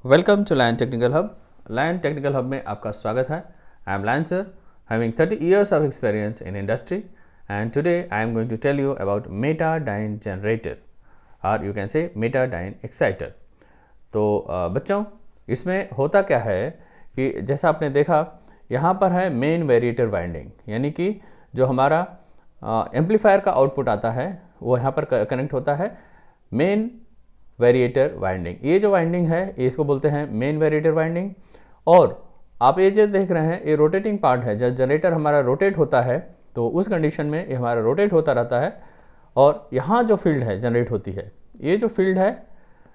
Welcome to Lion Technical Hub. Lion Technical Hub में आपका स्वागत है। I am Lion sir, having 30 years of experience in industry, and today I am going to tell you about Metadyne generator, or you can say Metadyne exciter। तो बच्चों, इसमें होता क्या है कि जैसा आपने देखा, यहाँ पर है मेन वेरिएटर वाइंडिंग, यानी कि जो हमारा एम्पलीफायर का आउटपुट आता है वो यहाँ पर कनेक्ट होता है मेन वेरिएटर वाइंडिंग। ये जो वाइंडिंग है इसको बोलते हैं मेन वेरिएटर वाइंडिंग। और आप ये जो देख रहे हैं ये रोटेटिंग पार्ट है। जब जनरेटर हमारा रोटेट होता है तो उस कंडीशन में ये हमारा रोटेट होता रहता है, और यहाँ जो फील्ड है जनरेट होती है, ये जो फील्ड है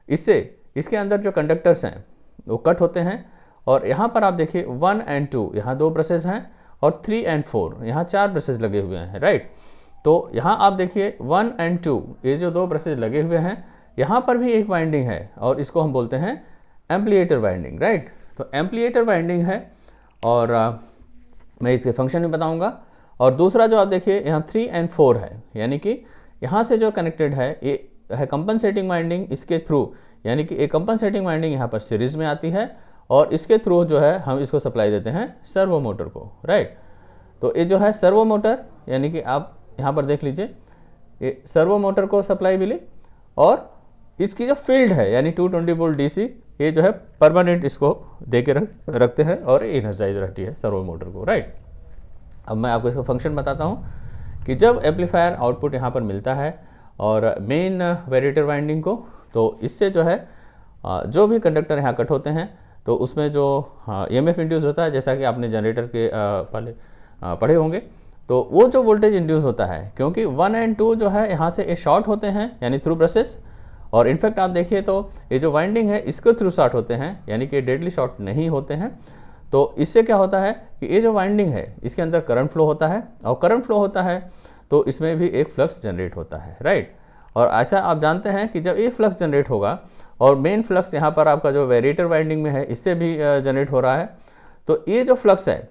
इससे इसके अंदर जो कंडक्टर्स हैं वो कट होते हैं। और यहाँ पर आप देखिए 1 और 2 यहाँ 2 ब्रशेज हैं, और 3 और 4 यहाँ 4 ब्रशेज लगे हुए हैं, राइट। तो यहाँ आप देखिए 1 और 2 ये जो 2 ब्रशेज लगे हुए हैं, यहाँ पर भी एक वाइंडिंग है और इसको हम बोलते हैं एम्पलीएटर वाइंडिंग, राइट। तो एम्पलीएटर वाइंडिंग है, और मैं इसके फंक्शन भी बताऊंगा। और दूसरा जो आप देखिए यहाँ 3 और 4 है, यानी कि यहाँ से जो कनेक्टेड है ये है कंपनसेटिंग वाइंडिंग इसके थ्रू, यानी कि एक कंपनसेटिंग वाइंडिंग यहाँ पर सीरीज में आती है, और इसके थ्रू जो है हम इसको सप्लाई देते हैं सर्वो मोटर को, राइट। तो ये जो है सर्वो मोटर, यानी कि आप यहाँ पर देख लीजिए ये सर्वो मोटर को सप्लाई मिली, और इसकी जो फील्ड है यानी 220 वोल्ट डीसी ये जो है परमानेंट इसको दे के रखते हैं और एनर्जाइज रहती है सर्वो मोटर को, राइट। अब मैं आपको इसका फंक्शन बताता हूँ कि जब एम्पलीफायर आउटपुट यहाँ पर मिलता है और मेन वेरिएटर वाइंडिंग को, तो इससे जो है जो भी कंडक्टर यहाँ कट होते हैं तो उसमें जो EMF इंड्यूस होता है, जैसा कि आपने जनरेटर के पहले पढ़े होंगे, तो वो जो वोल्टेज इंड्यूस होता है, क्योंकि 1 और 2 जो है यहाँ से शॉर्ट होते हैं यानी थ्रू ब्रशेस, और इनफैक्ट आप देखिए तो ये जो वाइंडिंग है इसके थ्रू शॉर्ट होते हैं, यानी कि डेडली शॉर्ट नहीं होते हैं। तो इससे क्या होता है कि ये जो वाइंडिंग है इसके अंदर करंट फ्लो होता है, और करंट फ्लो होता है तो इसमें भी एक फ्लक्स जनरेट होता है, राइट। और ऐसा आप जानते हैं कि जब ये फ्लक्स जनरेट होगा और मेन फ्लक्स यहाँ पर आपका जो वेरिएटर वाइंडिंग में है इससे भी जनरेट हो रहा है, तो ये जो फ्लक्स है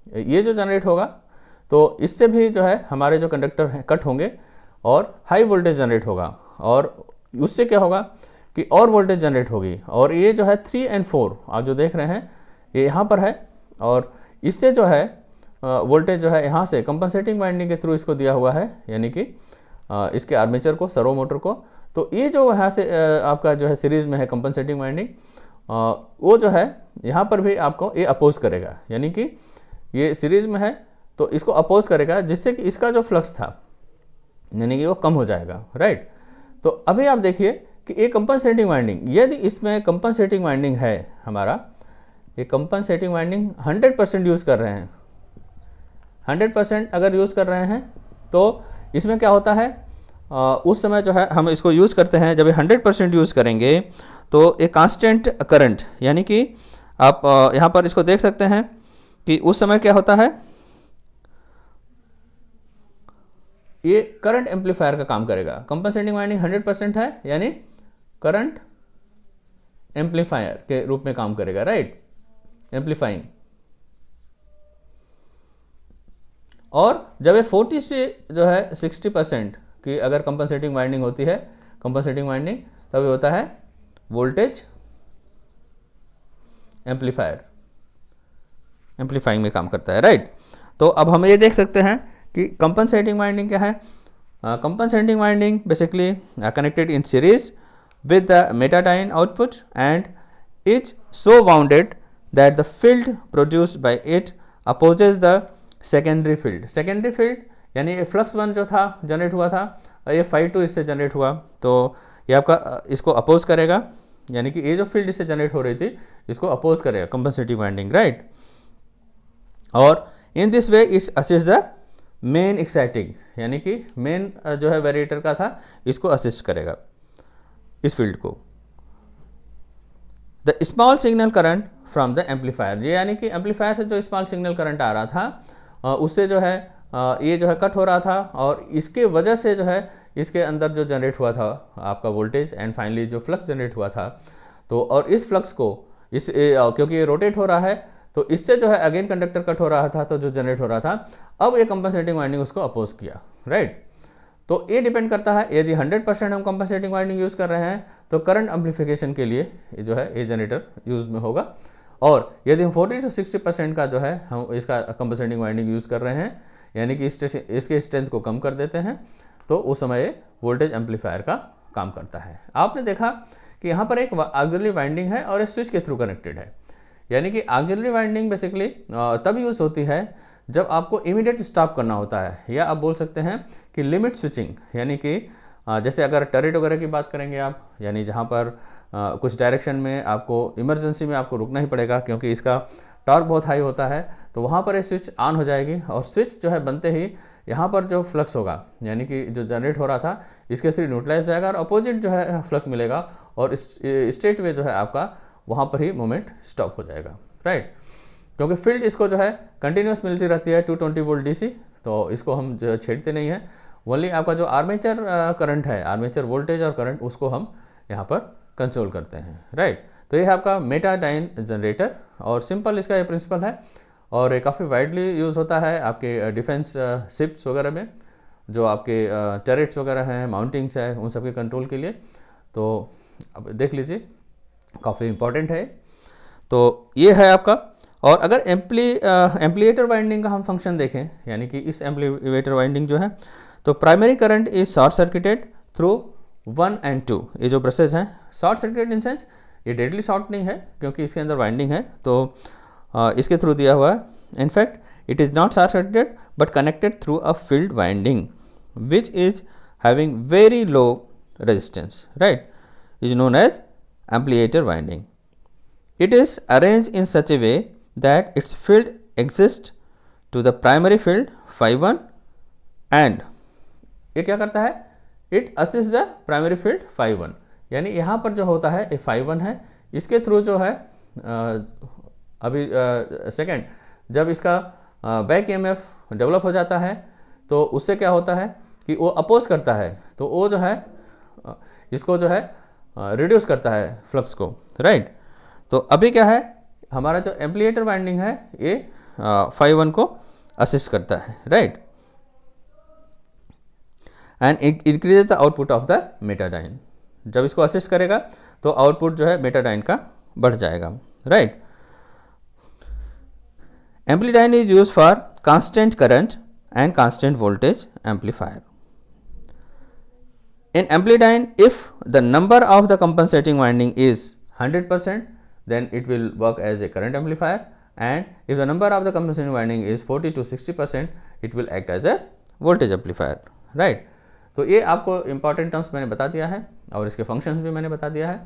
ये जो जनरेट होगा तो इससे भी जो है हमारे जो कंडक्टर हैं कट होंगे और हाई वोल्टेज जनरेट होगा, और उससे क्या होगा कि और वोल्टेज जनरेट होगी। और ये जो है 3 और 4 आप जो देख रहे हैं ये यहाँ पर है, और इससे जो है वोल्टेज जो है यहाँ से कंपनसेटिंग वाइंडिंग के थ्रू इसको दिया हुआ है, यानी कि इसके आर्मेचर को, सर्वो मोटर को। तो ये जो यहाँ से आपका जो है सीरीज में है कंपनसेटिंग वाइंडिंग, वो जो है यहाँ पर भी आपको ये अपोज करेगा, यानी कि ये सीरीज में है तो इसको अपोज करेगा, जिससे कि इसका जो फ्लक्स था यानी कि वो कम हो जाएगा, राइट। तो अभी आप देखिए कि ये कंपनसेटिंग वाइंडिंग, यदि इसमें कंपनसेटिंग वाइंडिंग है हमारा, ये कंपनसेटिंग वाइंडिंग 100% यूज़ कर रहे हैं, 100% अगर यूज़ कर रहे हैं तो इसमें क्या होता है उस समय जो है हम इसको यूज़ करते हैं, जब 100% यूज़ करेंगे तो एक कांस्टेंट करंट, यानी कि आप यहाँ पर इसको देख सकते हैं कि उस समय क्या होता है, ये करंट एम्पलीफायर का काम करेगा। कंपनसेटिंग वाइंडिंग 100% है, यानी करंट एम्पलीफायर के रूप में काम करेगा, राइट, एम्पलीफाइंग। और जब ये 40 से जो है 60% की अगर कंपनसेटिंग वाइंडिंग होती है, कंपनसेटिंग वाइंडिंग, तब ये होता है वोल्टेज एम्पलीफायर, एम्पलीफाइंग में काम करता है, राइट। तो अब हम ये देख सकते हैं कि कंपनसेटिंग वाइंडिंग क्या है। Compensating winding basically connected in series with the Metadyne output and is so wounded that the field produced by it opposes the secondary field। secondary field यानी ये फ्लक्स 1 जो था जनरेट हुआ था, ये phi2 इससे जनरेट हुआ, तो ये आपका इसको अपोज करेगा, यानी कि ये जो फील्ड इससे जनरेट हो रही थी इसको अपोज करेगा कंपनसेटिंग वाइंडिंग, राइट। और in this way it's assist the main exciting, यानी कि मेन जो है वेरिएटर का था इसको असिस्ट करेगा इस फील्ड को। The small signal current from the amplifier, ये यानी कि एम्पलीफायर से जो स्मॉल सिग्नल करंट आ रहा था उससे जो है ये जो है कट हो रहा था, और इसके वजह से जो है इसके अंदर जो जनरेट हुआ था आपका वोल्टेज एंड फाइनली जो फ्लक्स जनरेट हुआ था, तो और इस फ्लक्स को इस क्योंकि ये रोटेट हो रहा है तो इससे जो है अगेन कंडक्टर कट हो रहा था, तो जो जनरेट हो रहा था अब ये कंपनसेटिंग वाइंडिंग उसको अपोज किया, राइट। तो ये डिपेंड करता है, यदि 100% हम कंपनसेटिंग वाइंडिंग यूज़ कर रहे हैं तो करंट एम्पलीफिकेशन के लिए जो है ये जनरेटर यूज़ में होगा, और यदि हम 40 से 60% का जो है हम इसका कंपनसेटिंग वाइंडिंग यूज़ कर रहे हैं, यानी कि इसके स्ट्रेंथ को कम कर देते हैं, तो उस समय वोल्टेज एम्पलीफायर का काम करता है। आपने देखा कि यहाँ पर एक ऑक्सिलरी वाइंडिंग है और एक स्विच के थ्रू कनेक्टेड है, यानी कि ऑक्सिलरी वाइंडिंग बेसिकली तब यूज़ होती है जब आपको इमीडिएट स्टॉप करना होता है, या आप बोल सकते हैं कि लिमिट स्विचिंग, यानी कि जैसे अगर टर्रेट वगैरह की बात करेंगे आप, यानी जहाँ पर कुछ डायरेक्शन में आपको इमरजेंसी में आपको रुकना ही पड़ेगा क्योंकि इसका टॉर्क बहुत हाई होता है, तो वहाँ पर ये स्विच ऑन हो जाएगी और स्विच जो है बनते ही यहाँ पर जो फ्लक्स होगा, यानी कि जो जनरेट हो रहा था इसके थ्रू न्यूट्रलाइज हो जाएगा और अपोजिट जो है फ्लक्स मिलेगा और स्ट्रेट वे जो है आपका वहाँ पर ही मूवमेंट स्टॉप हो जाएगा, राइट। क्योंकि फील्ड इसको जो है कंटिन्यूस मिलती रहती है 220 वोल्ट डीसी, तो इसको हम जो छेड़ते नहीं हैं, ओनली आपका जो आर्मेचर करंट है, आर्मेचर वोल्टेज और करंट, उसको हम यहाँ पर कंट्रोल करते हैं, राइट। तो ये है आपका मेटाडाइन जनरेटर और सिंपल इसका ये प्रिंसिपल है और ये काफ़ी वाइडली यूज़ होता है आपके डिफेंस शिप्स वगैरह में, जो आपके टर्रेट्स वगैरह हैं, माउंटिंग्स है, उन सब के कंट्रोल के लिए। तो अब देख लीजिए काफ़ी इंपॉर्टेंट है। तो ये है आपका, और अगर एम्पलीएटर वाइंडिंग का हम फंक्शन देखें, यानी कि इस एम्पलीएटर वाइंडिंग जो है, तो primary current is short circuited through 1 और 2, ये जो ब्रशेज हैं, शॉर्ट सर्किटेड इन सेंस ये डेडली शॉर्ट नहीं है क्योंकि इसके अंदर वाइंडिंग है, तो इसके थ्रू दिया हुआ है। In fact it is not short circuited but connected through a field winding which is having very low resistance, right, is known as amplidyne winding. It is arranged in such a way that its field exists to the primary field phi 1 and ये क्या करता है, it assists the primary field phi 1, यानी यहाँ पर जो होता है ये phi 1 है, इसके थ्रू जो है अभी सेकेंड जब इसका बैक EMF डेवलप हो जाता है तो उससे क्या होता है कि वो अपोज करता है, तो वो जो है इसको जो है रिड्यूस करता है फ्लक्स को, राइट। तो अभी क्या है, हमारा जो एम्पलीएटर वाइंडिंग है ये phi 1 को असिस्ट करता है, right, and increase the output of the metadyne. जब इसको असिस्ट करेगा तो आउटपुट जो है मेटाडाइन का बढ़ जाएगा, right. Amplidyne is use for constant current and constant voltage amplifier. In Amplidyne, if the number of the compensating winding is 100%, then it will work as a current amplifier, and if the number of the compensating winding is 40 to 60%, it will act as a voltage amplifier, right. तो ये आपको important terms मैंने बता दिया है और इसके functions भी मैंने बता दिया है.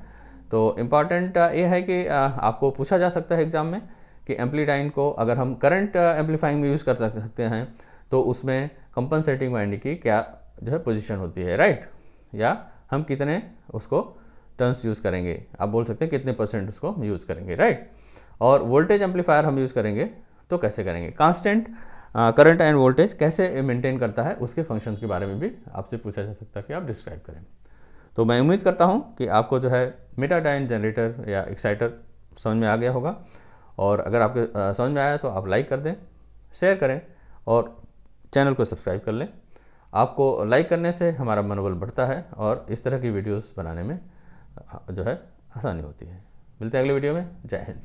तो important ये है कि आपको पूछा जा सकता है एग्जाम में कि Amplidyne को अगर हम current amplifying में यूज़ कर सकते हैं तो उसमें compensating winding की क्या जो है पोजिशन होती है, राइट, या हम कितने उसको टर्न्स यूज़ करेंगे, आप बोल सकते हैं कितने % उसको यूज़ करेंगे, राइट. और वोल्टेज एम्पलीफायर हम यूज़ करेंगे तो कैसे करेंगे, कांस्टेंट करंट एंड वोल्टेज कैसे मेंटेन करता है, उसके फंक्शन के बारे में भी आपसे पूछा जा सकता है कि आप डिस्क्राइब करें. तो मैं उम्मीद करता हूँ कि आपको जो है मेटाडाइन जनरेटर या एक्साइटर समझ में आ गया होगा, और अगर आपके समझ में आया तो आप लाइक कर दें, शेयर करें और चैनल को सब्सक्राइब कर लें. आपको लाइक करने से हमारा मनोबल बढ़ता है और इस तरह की वीडियोस बनाने में जो है आसानी होती है. मिलते हैं अगले वीडियो में. जय हिंद.